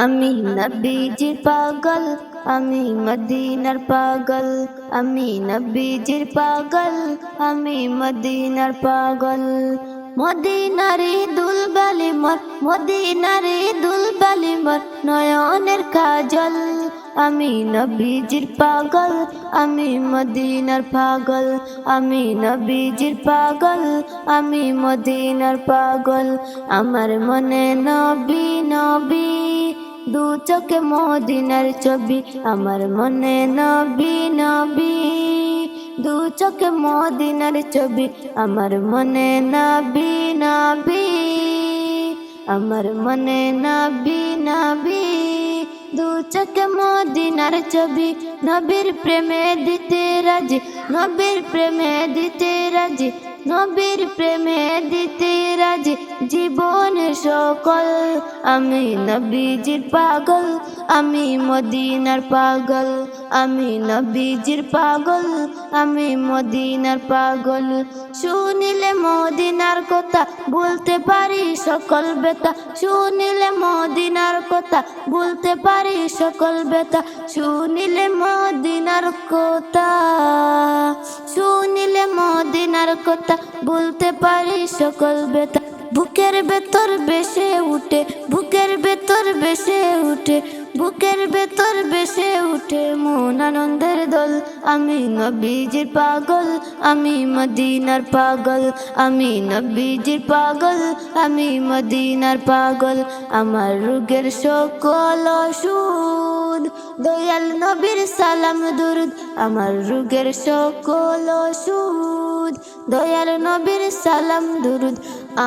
আমি নবীজির পাগল, আমি মদিনার পাগল। আমি নবীজির পাগল, আমি মদিনার পাগল। মদিনারে দুলবালি মোর, মদিনারে দুলবালি মোর নয়নের কাজল। আমি নবীজির পাগল, আমি মদিনার পাগল। আমি নবীজির পাগল, আমি মদিনার পাগল। আমার মনে নবী নবী, দু চোখে মদিনার ছবি। আমার মনে নবী নবী, দু চোখে মদিনার ছবি। আমার মনে নবী নবী, আমার মনে নবী নবী, দু চোখে মদিনার ছবি। নবীর প্রেমে দিতে রাজি, নবীর প্রেমে দিতে রাজি, নবীর প্রেমে দিতে রাজি জীবনের সকল। আমি নবীজির পাগল, আমি মদিনার পাগল। আমি নবীজির পাগল, আমি মদিনার পাগল। শুনিলে মদিনার কথা বলতে পারি সকল ব্যথা। শুনিলে মদিনার কথা বলতে পারি সকল ব্যথা। শুনিলে মদিনার কথা, শুনিলে মদিনার কথা বলতে পারি সকল ব্যথা। বুকের ভেতর বেসে উঠে, বুকের ভেতর বেসে উঠে, বুকের ভেতর বেসে উঠে মন আনন্দের দোল। আমি নবীজির পাগল, আমি মদিনার পাগল। আমি নবীজির পাগল, আমি মদিনার পাগল। আমার রোগের সকল ওষুধ দয়াল নবীর সালাম দুরুদ। আমার রোগের সকল ওষুধ দয়াল নবীর সালাম দুরুদ।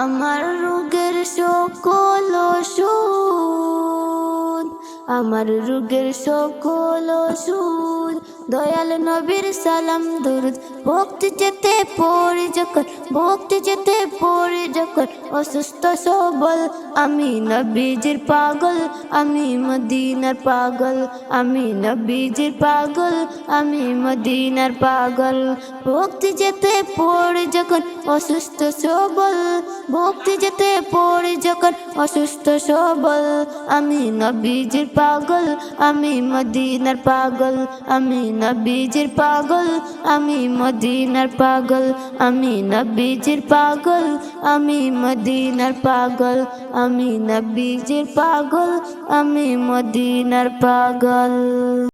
আমার রোগের সকল ওষুধ, আমার রোগের সকল ওষুধ দয়াল নবীর সালাম দুরুদ। ভক্তি যেতে পড়ি যখন, ভক্তি যেতে পড়ি যখন অসুস্থ সবল। আমি নবীজির পাগল, আমি মদিনার পাগল। আমি নবীজির পাগল, আমি মদিনার পাগল। ভক্তি যেতে পড়ি যখন অসুস্থ সবল, ভক্তি যেতে পড়ি যখন অসুস্থ সবল। আমি নবীজির পাগল, আমি মদিনার পাগল। আমি নবীজির পাগল, আমি মদিনার পাগল। আমি নবীজির পাগল, আমি মদিনার পাগল। আমি নবীজির পাগল, আমি মদিনার পাগল।